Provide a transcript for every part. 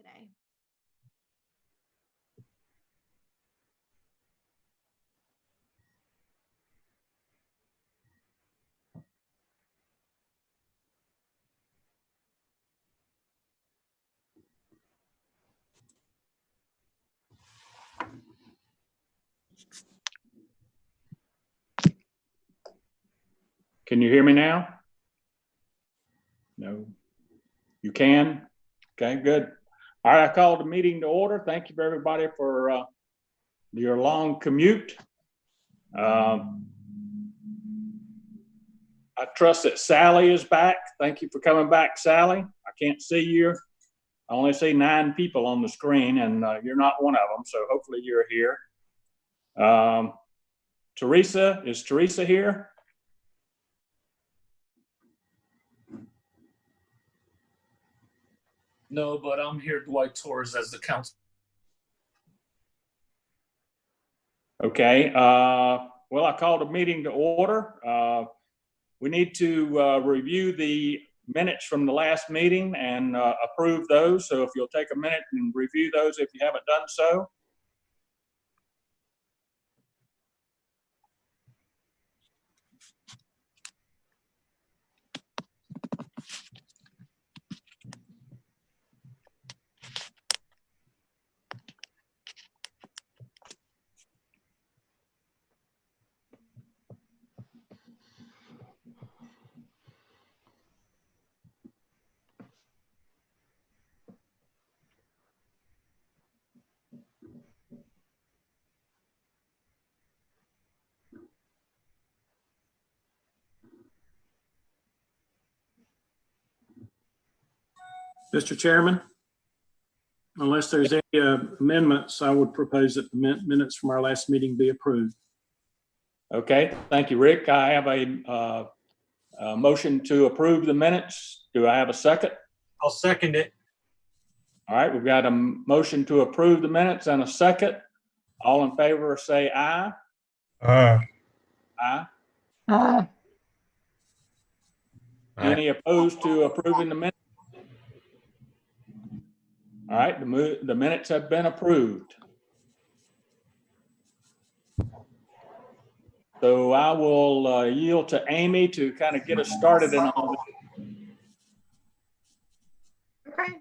today. Can you hear me now? No. You can? Okay, good. All right, I called the meeting to order. Thank you for everybody for your long commute. I trust that Sally is back. Thank you for coming back, Sally. I can't see you. I only see 9 people on the screen, and you're not one of them, so hopefully you're here. Teresa, is Teresa here? No, but I'm here, Dwight Torres, as the counsel. Okay. Well, I called a meeting to order. We need to review the minutes from the last meeting and approve those. So if you'll take a minute and review those if you haven't done so. Mr. Chairman, unless there's any amendments, I would propose that the minutes from our last meeting be approved. Okay, thank you, Rick. I have a motion to approve the minutes. Do I have a second? I'll second it. All right, we've got a motion to approve the minutes and a second. All in favor say aye. Aye. Aye. Aye. Any opposed to approving the minutes? All right, the minutes have been approved. So I will yield to Amy to kind of get us started in all this. Okay.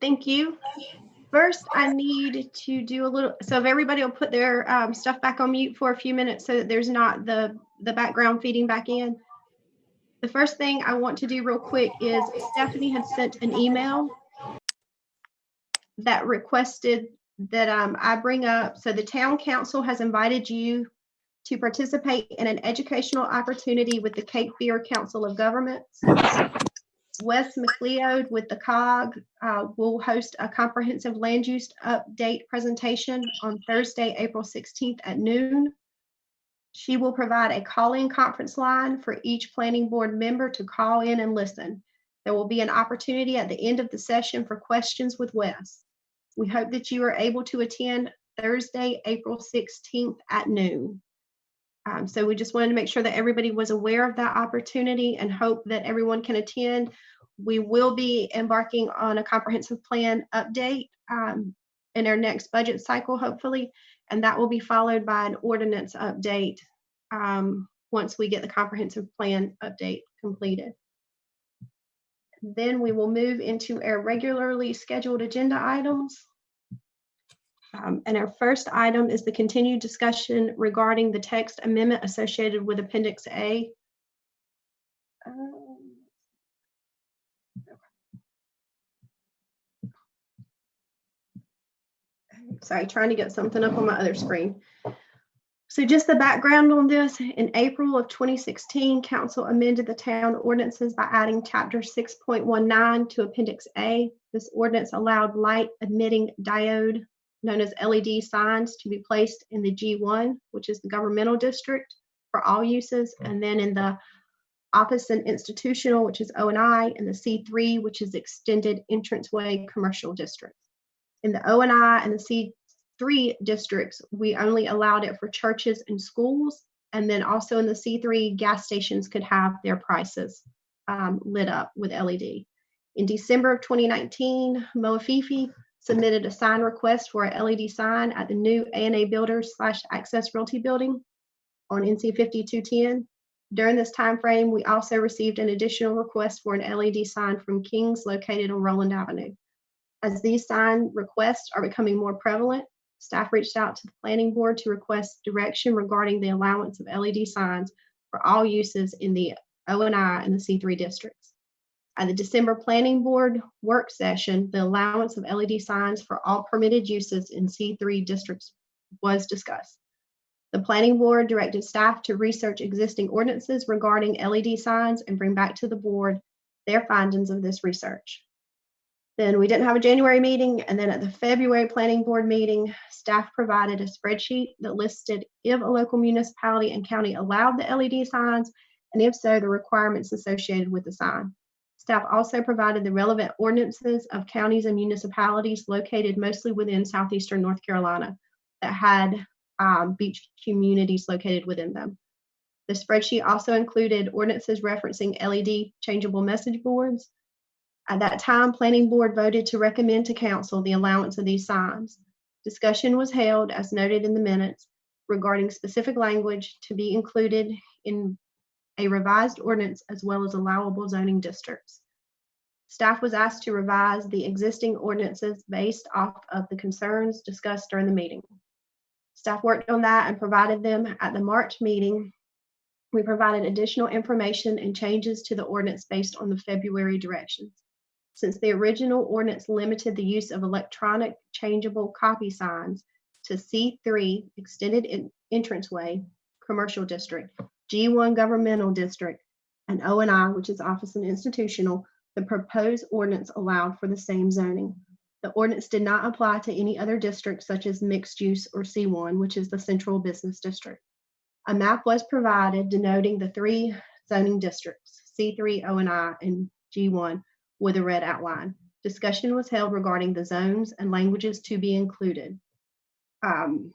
Thank you. First, I need to do a little, so if everybody will put their stuff back on mute for a few minutes so that there's not the background feeding back in. The first thing I want to do real quick is Stephanie had sent an email that requested that I bring up. So the town council has invited you to participate in an educational opportunity with the Cape Fear Council of Governments. Wes McLeod with the COG will host a comprehensive land use update presentation on Thursday, April 16th at noon. She will provide a call-in conference line for each planning board member to call in and listen. There will be an opportunity at the end of the session for questions with Wes. We hope that you are able to attend Thursday, April 16th at noon. So we just wanted to make sure that everybody was aware of that opportunity and hope that everyone can attend. We will be embarking on a comprehensive plan update in our next budget cycle, hopefully, and that will be followed by an ordinance update once we get the comprehensive plan update completed. Then we will move into our regularly scheduled agenda items. And our first item is the continued discussion regarding the text amendment associated with Appendix A. Sorry, trying to get something up on my other screen. So just the background on this, in April of 2016, Council amended the town ordinances by adding Chapter 6.19 to Appendix A. This ordinance allowed light emitting diode, known as LED signs, to be placed in the G1, which is the governmental district for all uses, and then in the office and institutional, which is O&I, and the C3, which is extended entranceway commercial district. In the O&I and the C3 districts, we only allowed it for churches and schools, and then also in the C3, gas stations could have their prices lit up with LED. In December of 2019, Moafifi submitted a sign request for a LED sign at the new A&A Builders / Access Realty building on NC 5210. During this time frame, we also received an additional request for an LED sign from King's located on Roland Avenue. As these sign requests are becoming more prevalent, staff reached out to the planning board to request direction regarding the allowance of LED signs for all uses in the O&I and the C3 districts. At the December planning board work session, the allowance of LED signs for all permitted uses in C3 districts was discussed. The planning board directed staff to research existing ordinances regarding LED signs and bring back to the board their findings of this research. Then we didn't have a January meeting, and then at the February planning board meeting, staff provided a spreadsheet that listed if a local municipality and county allowed the LED signs, and if so, the requirements associated with the sign. Staff also provided the relevant ordinances of counties and municipalities located mostly within southeastern North Carolina that had beach communities located within them. The spreadsheet also included ordinances referencing LED changeable message boards. At that time, planning board voted to recommend to council the allowance of these signs. Discussion was held, as noted in the minutes, regarding specific language to be included in a revised ordinance as well as allowable zoning districts. Staff was asked to revise the existing ordinances based off of the concerns discussed during the meeting. Staff worked on that and provided them at the March meeting. We provided additional information and changes to the ordinance based on the February directions. Since the original ordinance limited the use of electronic changeable copy signs to C3 extended entranceway commercial district, G1 governmental district, and O&I, which is office and institutional, the proposed ordinance allowed for the same zoning. The ordinance did not apply to any other districts such as mixed use or C1, which is the central business district. A map was provided denoting the three zoning districts, C3, O&I, and G1, with a red outline. Discussion was held regarding the zones and languages to be included in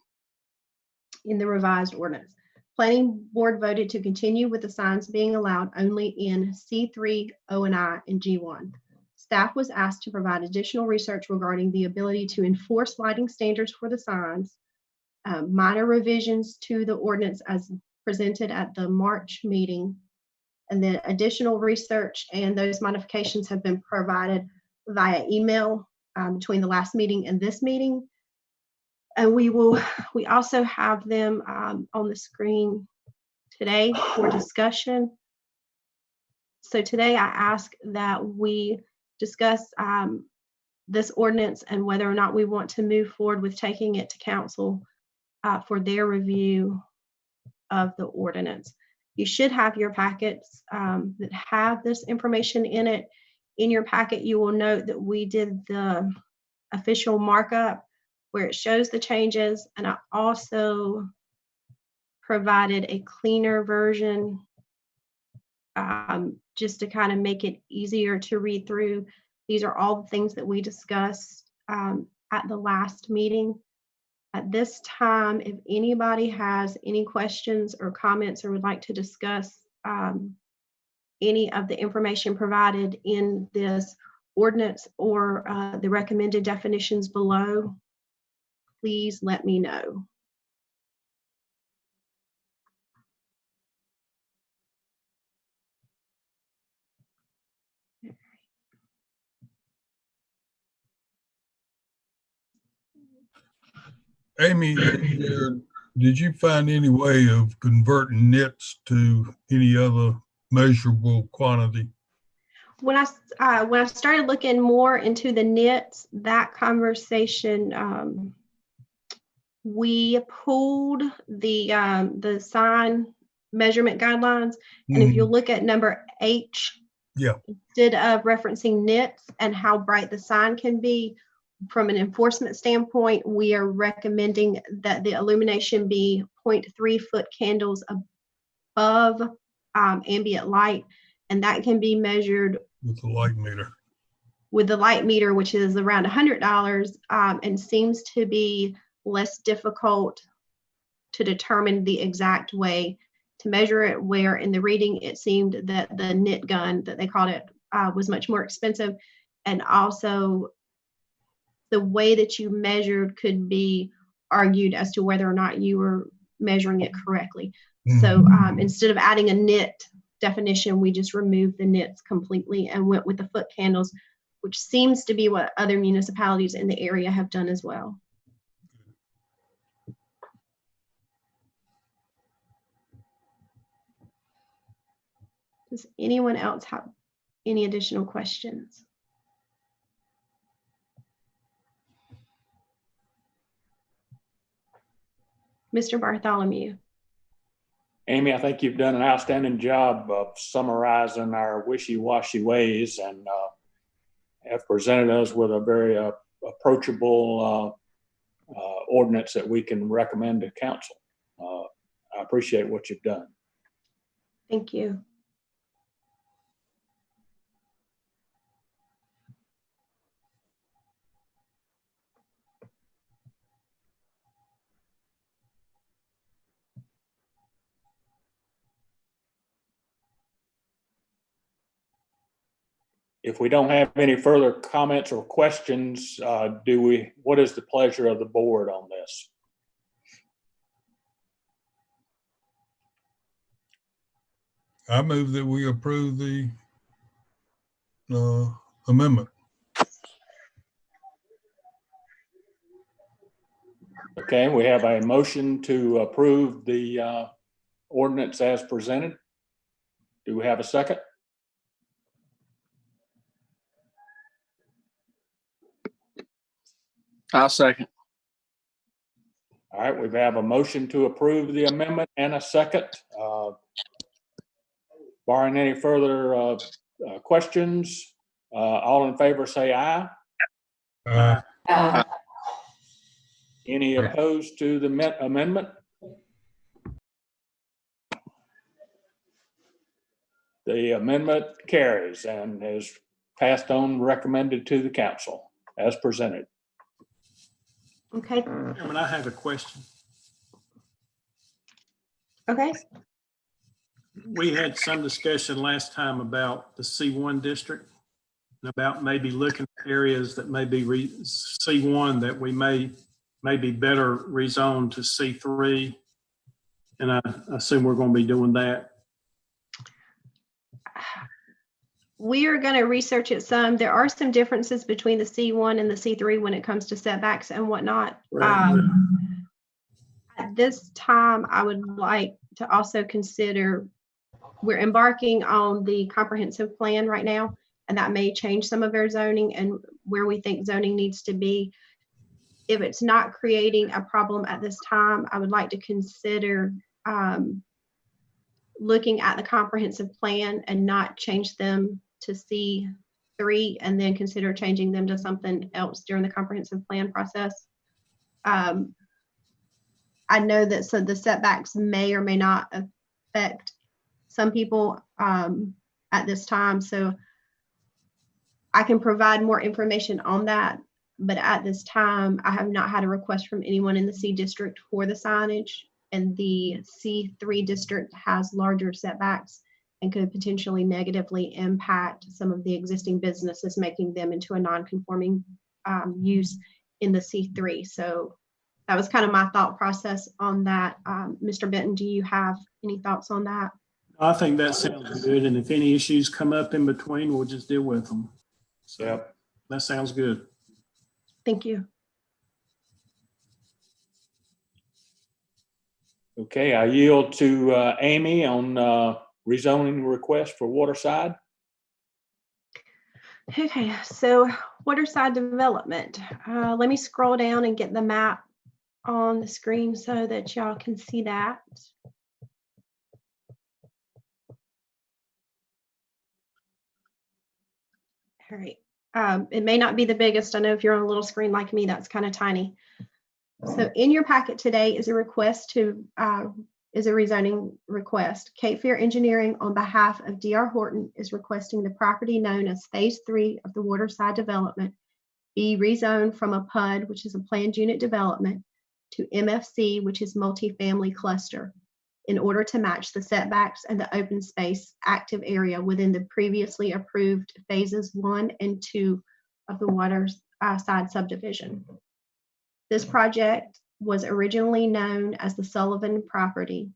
the revised ordinance. Planning board voted to continue with the signs being allowed only in C3, O&I, and G1. Staff was asked to provide additional research regarding the ability to enforce lighting standards for the signs, minor revisions to the ordinance as presented at the March meeting, and then additional research and those modifications have been provided via email between the last meeting and this meeting. And we also have them on the screen today for discussion. So today I ask that we discuss this ordinance and whether or not we want to move forward with taking it to council for their review of the ordinance. You should have your packets that have this information in it. In your packet, you will note that we did the official markup where it shows the changes, and I also provided a cleaner version just to kind of make it easier to read through. These are all the things that we discussed at the last meeting. At this time, if anybody has any questions or comments or would like to discuss any of the information provided in this ordinance or the recommended definitions below, please let me know. Amy, did you find any way of converting nits to any other measurable quantity? When I started looking more into the nits, that conversation, we pulled the sign measurement guidelines, and if you look at number H, instead of referencing nits and how bright the sign can be, from an enforcement standpoint, we are recommending that the illumination be 0.3 foot candles above ambient light, and that can be measured with the light meter. With the light meter, which is around $100, and seems to be less difficult to determine the exact way to measure it, where in the reading it seemed that the nit gun, that they called it, was much more expensive. And also the way that you measured could be argued as to whether or not you were measuring it correctly. So instead of adding a nit definition, we just removed the nits completely and went with the foot candles, which seems to be what other municipalities in the area have done as well. Does anyone else have any additional questions? Mr. Bartholomew. Amy, I think you've done an outstanding job of summarizing our wishy-washy ways and have presented us with a very approachable ordinance that we can recommend to council. I appreciate what you've done. Thank you. If we don't have any further comments or questions, what is the pleasure of the board on this? I move that we approve the amendment. Okay, we have a motion to approve the ordinance as presented. Do we have a second? I'll second. All right, we have a motion to approve the amendment and a second. Barring any further questions, all in favor say aye. Any opposed to the amendment? The amendment carries and is passed on, recommended to the council as presented. Okay. Chairman, I have a question. Okay. We had some discussion last time about the C1 district and about maybe looking at areas that may be C1 that we may be better rezoned to C3. And I assume we're going to be doing that. We are going to research it some. There are some differences between the C1 and the C3 when it comes to setbacks and whatnot. Right. At this time, I would like to also consider, we're embarking on the comprehensive plan right now, and that may change some of our zoning and where we think zoning needs to be. If it's not creating a problem at this time, I would like to consider looking at the comprehensive plan and not change them to C3 and then consider changing them to something else during the comprehensive plan process. I know that so the setbacks may or may not affect some people at this time, so I can provide more information on that, but at this time I have not had a request from anyone in the C district for the signage, and the C3 district has larger setbacks and could potentially negatively impact some of the existing businesses, making them into a non-conforming use in the C3. So that was kind of my thought process on that. Mr. Benton, do you have any thoughts on that? I think that sounds good. And if any issues come up in between, we'll just deal with them. So Yep. That sounds good. Thank you. Okay, I yield to Amy on rezoning request for Waterside. Okay, so Waterside development. Let me scroll down and get the map on the screen so that y'all can see that. All right. It may not be the biggest. I know if you're on a little screen like me, that's kind of tiny. So in your packet today is a request to is a rezoning request. Cape Fear Engineering, on behalf of DR Horton, is requesting the property known as Phase 3 of the Waterside development be rezoned from a PUD, which is a planned unit development, to MFC, which is multifamily cluster. in order to match the setbacks and the open space active area within the previously approved phases 1 and 2 of the Waterside subdivision. This project was originally known as the Sullivan property.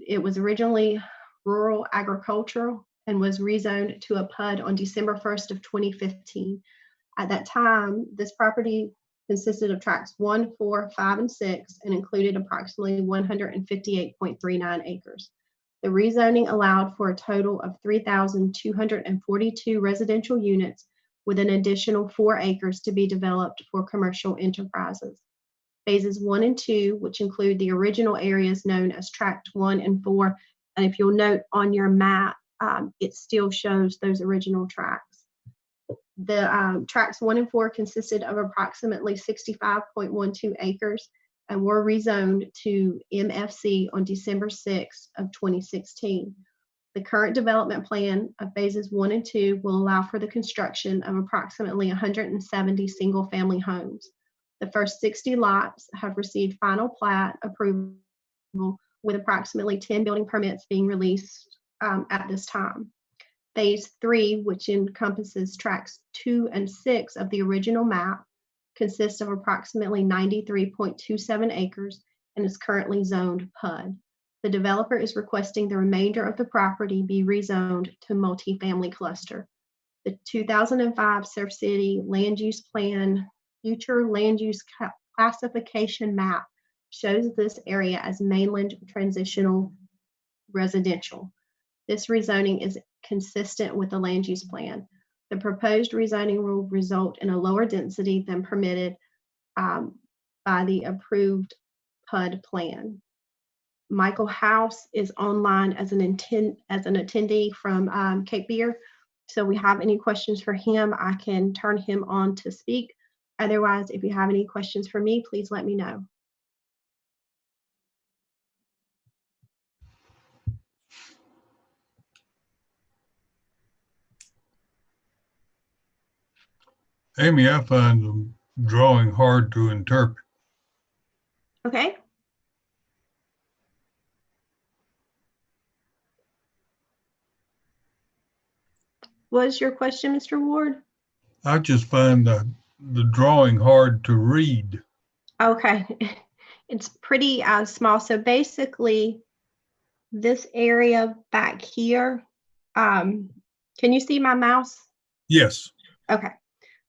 It was originally rural agricultural and was rezoned to a PUD on December 1st of 2015. At that time, this property consisted of tracts 1, 4, 5, and 6 and included approximately 158.39 acres. The rezoning allowed for a total of 3,242 residential units with an additional 4 acres to be developed for commercial enterprises. Phases 1 and 2, which include the original areas known as Tract 1 and 4, and if you'll note on your map, it still shows those original tracts. The tracts 1 and 4 consisted of approximately 65.12 acres and were rezoned to MFC on December 6 of 2016. The current development plan of phases 1 and 2 will allow for the construction of approximately 170 single-family homes. The first 60 lots have received final plat approval with approximately 10 building permits being released at this time. Phase 3, which encompasses tracts 2 and 6 of the original map, consists of approximately 93.27 acres and is currently zoned PUD. The developer is requesting the remainder of the property be rezoned to multifamily cluster. The 2005 Surf City Land Use Plan future land use classification map shows this area as mainland transitional residential. This rezoning is consistent with the land use plan. The proposed rezoning will result in a lower density than permitted by the approved PUD plan. Michael House is online as an attendee from Cape Fear. So we have any questions for him, I can turn him on to speak. Otherwise, if you have any questions for me, please let me know. Amy, I find the drawing hard to interpret. Okay. What is your question, Mr. Ward? I just find the drawing hard to read. Okay. It's pretty small. So basically, this area back here, can you see my mouse? Yes. Okay.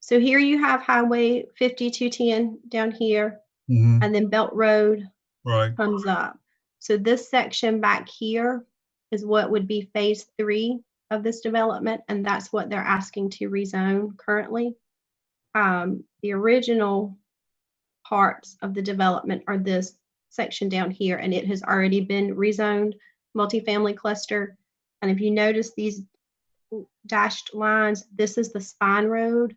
So here you have Highway 5210 down here, Mm-hmm. and then Belt Road Right. comes up. So this section back here is what would be phase 3 of this development, and that's what they're asking to rezone currently. The original parts of the development are this section down here, and it has already been rezoned multifamily cluster. And if you notice these dashed lines, this is the spine road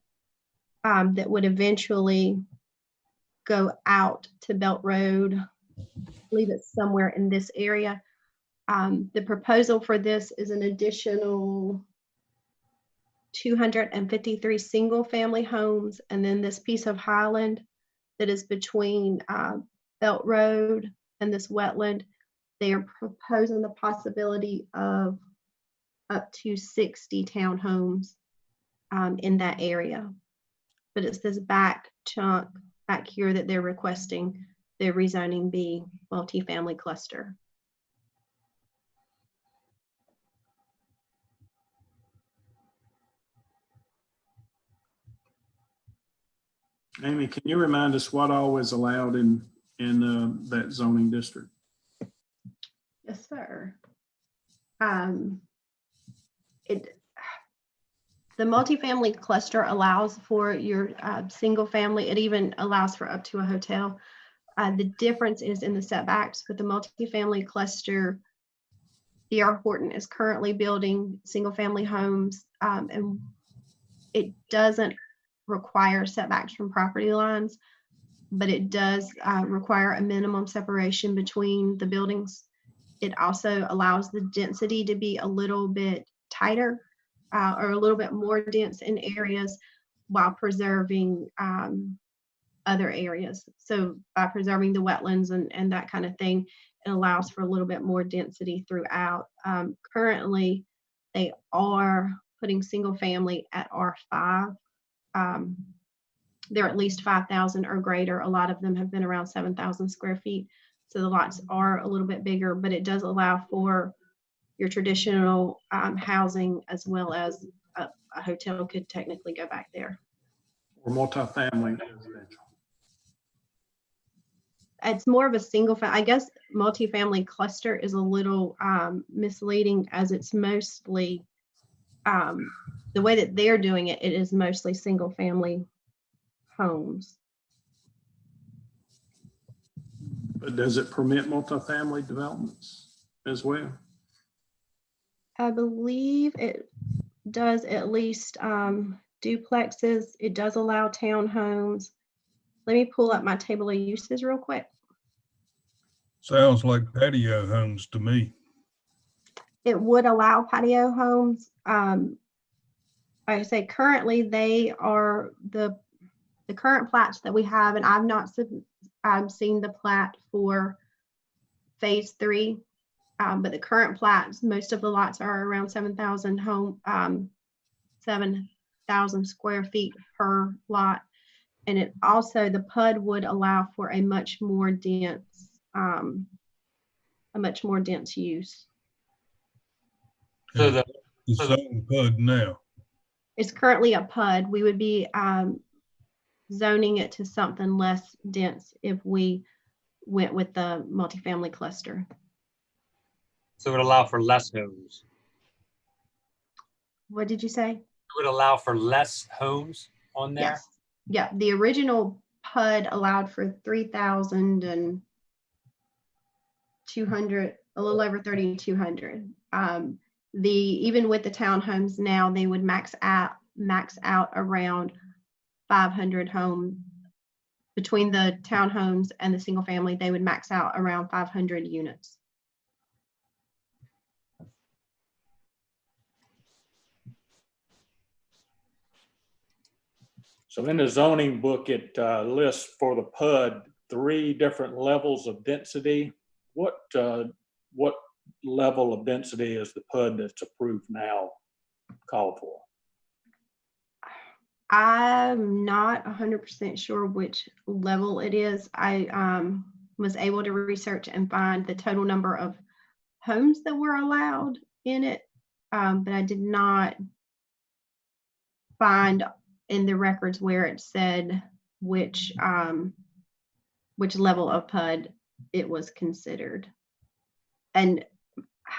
that would eventually go out to Belt Road. I believe it's somewhere in this area. The proposal for this is an additional 253 single family homes, and then this piece of highland that is between Belt Road and this wetland, they are proposing the possibility of up to 60 townhomes in that area. But it's this back chunk back here that they're requesting the rezoning be multifamily cluster. Amy, can you remind us what all is allowed in that zoning district? Yes, sir. The multifamily cluster allows for your single family. It even allows for up to a hotel. The difference is in the setbacks. With the multifamily cluster, D.R. Horton is currently building single family homes, and it doesn't require setbacks from property lines, but it does require a minimum separation between the buildings. It also allows the density to be a little bit tighter or a little bit more dense in areas while preserving other areas. So by preserving the wetlands and that kind of thing, it allows for a little bit more density throughout. Currently, they are putting single family at R5. They're at least 5,000 or greater. A lot of them have been around 7,000 square feet. So the lots are a little bit bigger, but it does allow for your traditional housing, as well as a hotel could technically go back there. Or multifamily residential. It's more of a single, I guess multifamily cluster is a little misleading, as it's mostly, the way that they're doing it, it is mostly single family homes. But does it permit multifamily developments as well? I believe it does, at least duplexes. It does allow townhomes. Let me pull up my table of uses real quick. Sounds like patio homes to me. It would allow patio homes. Like I say, currently they are the current plats that we have, and I've not seen the plat for phase 3. But the current plats, most of the lots are around 7,000 square feet per lot. And it also, the PUD would allow for a much more dense use. So the, It's zone PUD now. It's currently a PUD. We would be zoning it to something less dense if we went with the multifamily cluster. So it would allow for less homes. What did you say? It would allow for less homes on there? Yes. Yeah, the original PUD allowed for 3,200, a little over 3,200. Even with the townhomes now, they would max out around 500 homes. Between the townhomes and the single family, they would max out around 500 units. So in the zoning book, it lists for the PUD 3 different levels of density. What level of density is the PUD that's approved now called for? I'm not 100% sure which level it is. I was able to research and find the total number of homes that were allowed in it, but I did not find in the records where it said which level of PUD it was considered. And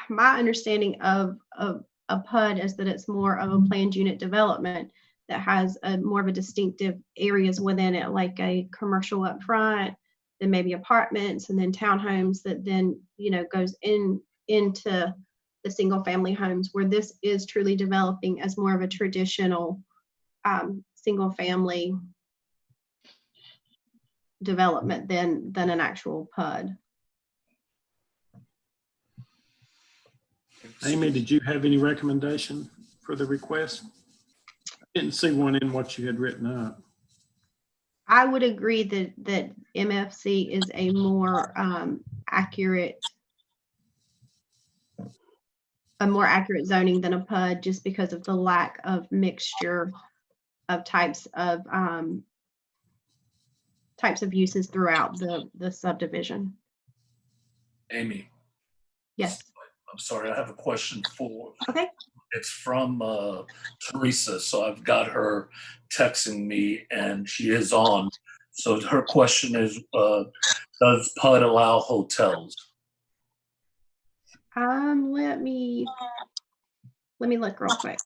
my understanding of a PUD is that it's more of a planned unit development that has more of a distinctive areas within it, like a commercial up front, then maybe apartments, and then townhomes that then, goes into the single family homes, where this is truly developing as more of a traditional single family development than an actual PUD. Amy, did you have any recommendation for the request? I didn't see one in what you had written up. I would agree that MFC is a more accurate zoning than a PUD, just because of the lack of mixture of types of uses throughout the subdivision. Amy, Yes. I'm sorry, I have a question for. Okay. It's from Teresa, so I've got her texting me, and she is on. So her question is, does PUD allow hotels? Let me look real quick.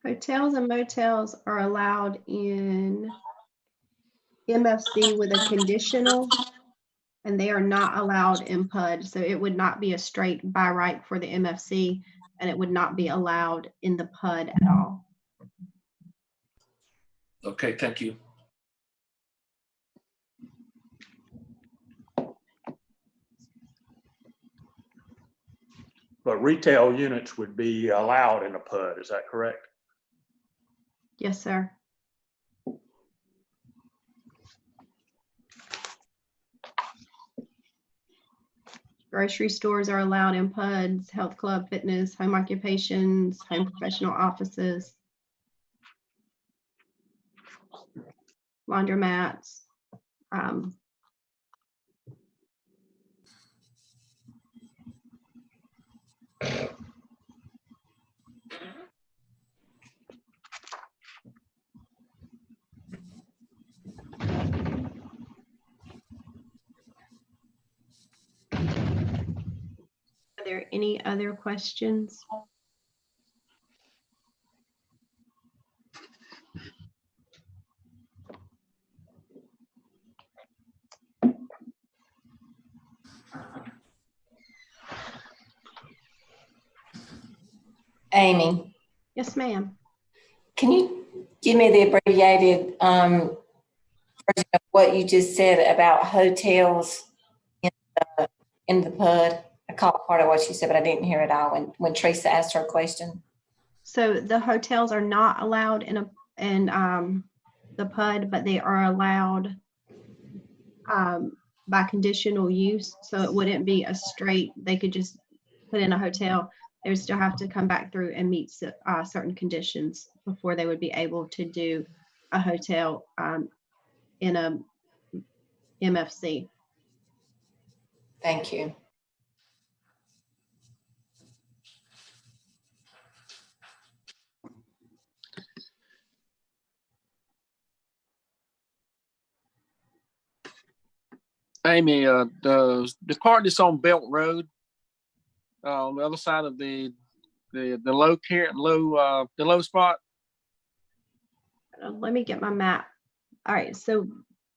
Hotels and motels are allowed in MFC with a conditional, and they are not allowed in PUD. So it would not be a straight by right for the MFC, and it would not be allowed in the PUD at all. Okay, thank you. But retail units would be allowed in a PUD, is that correct? Yes, sir. Grocery stores are allowed in PUDs, health club, fitness, home occupations, home professional offices, laundromats. Are there any other questions? Amy, Yes, ma'am. can you give me the abbreviated version of what you just said about hotels in the PUD? I caught part of what you said, but I didn't hear it all when Teresa asked her question. So the hotels are not allowed in the PUD, but they are allowed by conditional use. So it wouldn't be a straight, they could just put in a hotel. They would still have to come back through and meet certain conditions before they would be able to do a hotel in a MFC. Thank you. Amy, the part that's on Belt Road, on the other side of the low spot. Let me get my map. All right, so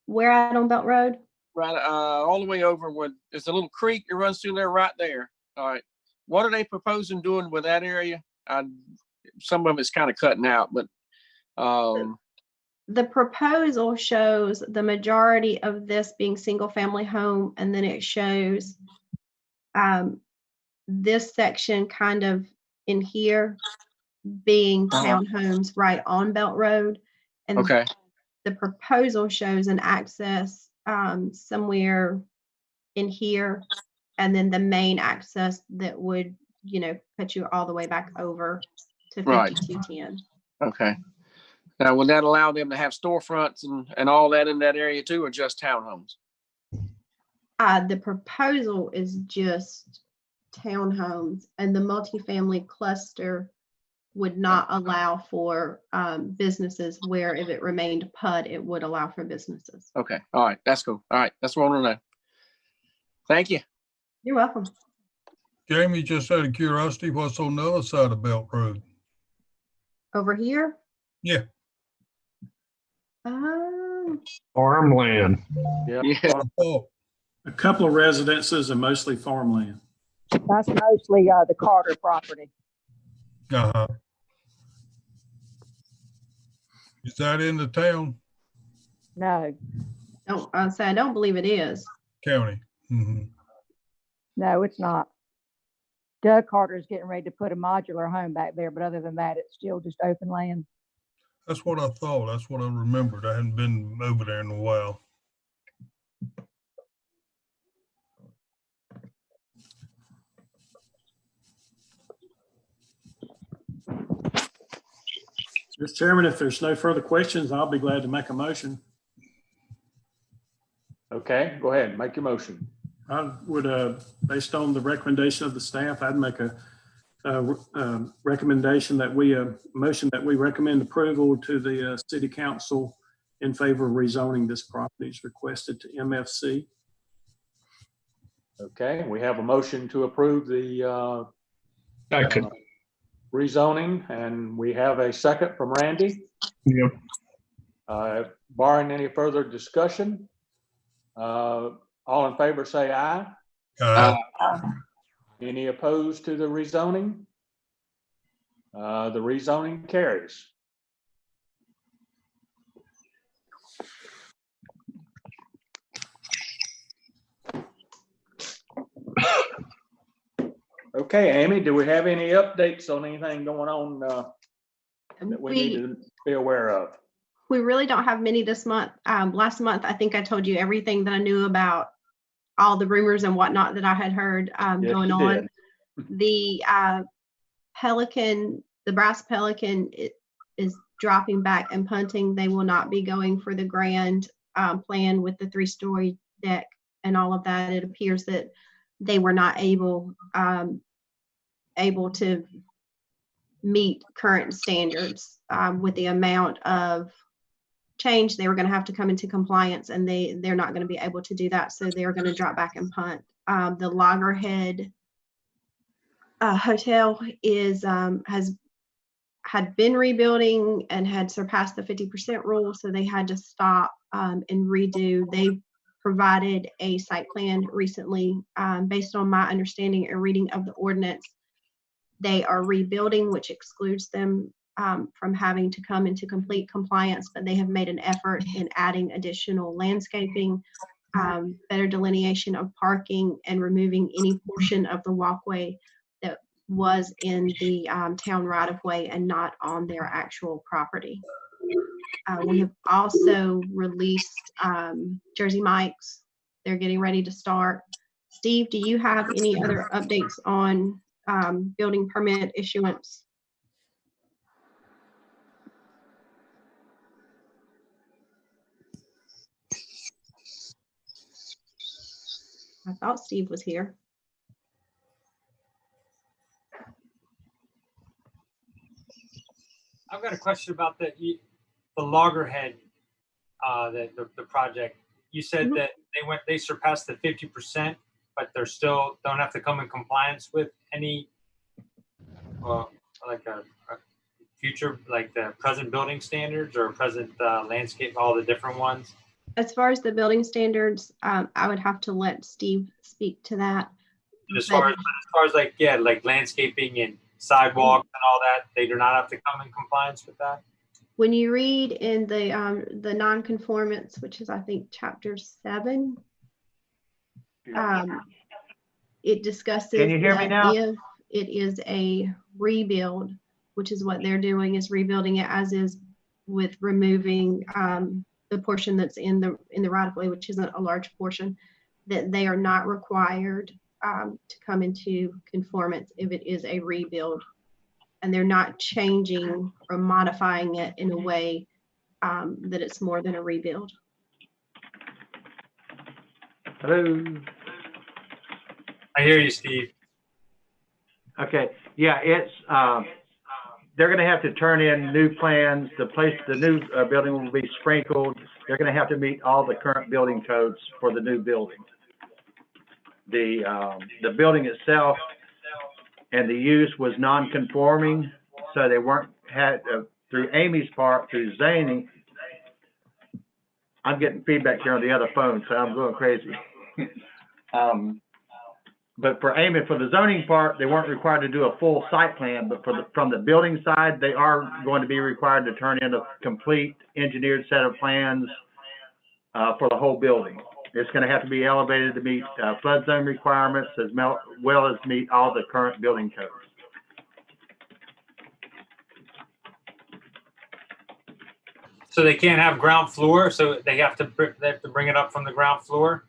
where at on Belt Road? Right, all the way over where there's a little creek that runs through there, right there. All right, what are they proposing doing with that area? Some of it's kind of cutting out, but the proposal shows the majority of this being single family home, and then it shows this section kind of in here being townhomes right on Belt Road. And okay, the proposal shows an access somewhere in here, and then the main access that would, put you all the way back over to 5210. okay. Now, would that allow them to have storefronts and all that in that area too, or just townhomes? The proposal is just townhomes, and the multifamily cluster would not allow for businesses, where if it remained PUD, it would allow for businesses. Okay, all right, that's cool. All right, that's what I want to know. Thank you. You're welcome. Jamie, just out of curiosity, what's on the other side of Belt Road? Over here? Yeah. Farmland. Yeah. Oh, A couple of residences and mostly farmland. That's mostly the Carter property. uh-huh. Is that in the town, No, I don't believe it is. county? Mm-hmm. no, it's not. Doug Carter's getting ready to put a modular home back there, but other than that, it's still just open land. That's what I thought. That's what I remembered. I hadn't been over there in a while. Mr. Chairman, if there's no further questions, I'll be glad to make a motion. Okay, go ahead, make your motion. I would, based on the recommendation of the staff, I'd make a recommendation that motion that we recommend approval to the city council in favor of rezoning this property as requested to MFC. Okay, we have a motion to approve the rezoning, and we have a second from Randy. Yep. Barring any further discussion, all in favor say aye. Any opposed to the rezoning? The rezoning carries. Okay, Amy, do we have any updates on anything going on that we need to be aware of? We really don't have many this month. Last month, I think I told you everything that I knew about all the rumors and whatnot that I had heard Yes, going you on. did. The Pelican, the Brass Pelican is dropping back and punting. They will not be going for the grand plan with the 3-story deck and all of that. It appears that they were not able to meet current standards with the amount of change they were going to have to come into compliance, and they're not going to be able to do that, so they're going to drop back and punt. The Loggerhead Hotel had been rebuilding and had surpassed the 50% rule, so they had to stop and redo. They provided a site plan recently. Based on my understanding and reading of the ordinance, they are rebuilding, which excludes them from having to come into complete compliance, but they have made an effort in adding additional landscaping, better delineation of parking, and removing any portion of the walkway that was in the town right-of-way and not on their actual property. We have also released Jersey Mike's. They're getting ready to start. Steve, do you have any other updates on building permit issuance? I thought Steve was here. I've got a question about the Loggerhead, the project. You said that they surpassed the 50%, but they're still don't have to come in compliance with any like a future, like the present building standards or present landscape, all the different ones. As far as the building standards, I would have to let Steve speak to that. As far as like, yeah, like landscaping and sidewalks and all that, they do not have to come in compliance with that. When you read in the non-conformance, which is I think chapter 7, it discusses. Can you hear me now? If it is a rebuild, which is what they're doing, is rebuilding it as is with removing the portion that's in the right of way, which isn't a large portion, that they are not required to come into conformance if it is a rebuild, and they're not changing or modifying it in a way that it's more than a rebuild. Hello. I hear you, Steve. Okay. Yeah, it's they're going to have to turn in new plans. The new building will be sprinkled. They're going to have to meet all the current building codes for the new building. The building itself and the use was non-conforming, so they weren't through Amy's part, through Zany. I'm getting feedback here on the other phone, so I'm going crazy. But for Amy, for the zoning part, they weren't required to do a full site plan, but from the building side, they are going to be required to turn in a complete engineered set of plans for the whole building. It's going to have to be elevated to meet flood zone requirements as well as meet all the current building codes. So they can't have ground floor, so they have to bring it up from the ground floor?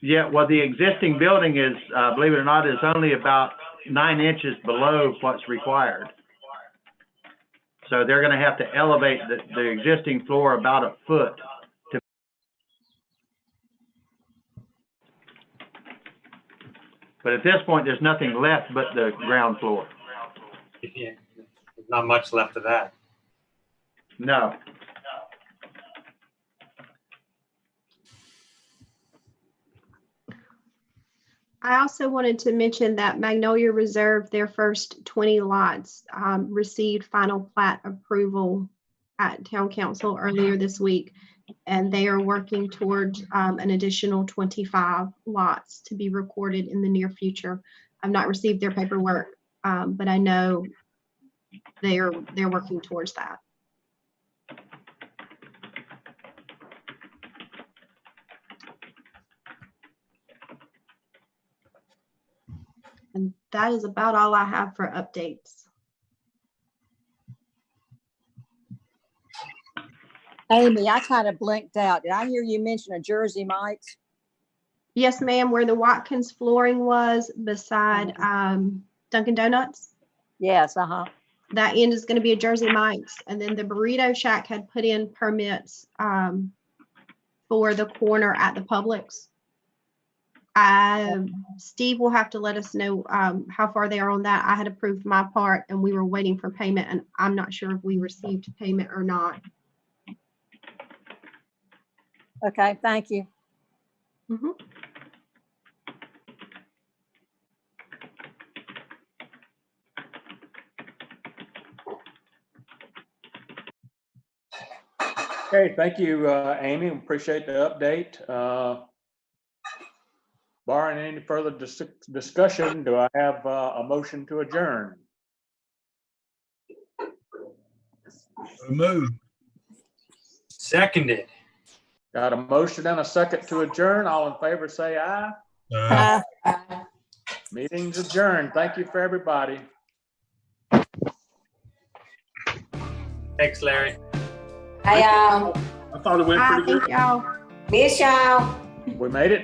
Yeah, well, the existing building is, believe it or not, is only about 9 inches below what's required. So they're going to have to elevate the existing floor about a foot. But at this point, there's nothing left but the ground floor. Yeah, there's not much left of that. No. I also wanted to mention that Magnolia Reserve, their first 20 lots, received final plat approval at town council earlier this week, and they are working towards an additional 25 lots to be recorded in the near future. I've not received their paperwork, but I know they're working towards that. And that is about all I have for updates. Amy, I kind of blinked out. Did I hear you mention a Jersey Mike's? Yes, ma'am, where the Watkins flooring was beside Dunkin' Donuts. Yes, uh-huh. That end is going to be a Jersey Mike's. And then the Burrito Shack had put in permits for the corner at the Publix. Steve will have to let us know how far they are on that. I had approved my part and we were waiting for payment, and I'm not sure if we received payment or not. Okay, thank you. Mhm. Okay, thank you, Amy. Appreciate the update. Barring any further discussion, do I have a motion to adjourn? So moved. Seconded. Got a motion and a second to adjourn. All in favor, say aye. Meeting's adjourned. Thank you for everybody. Thanks, Larry. Hi, y'all. I thought it went pretty good. Thank y'all. Miss y'all. We made it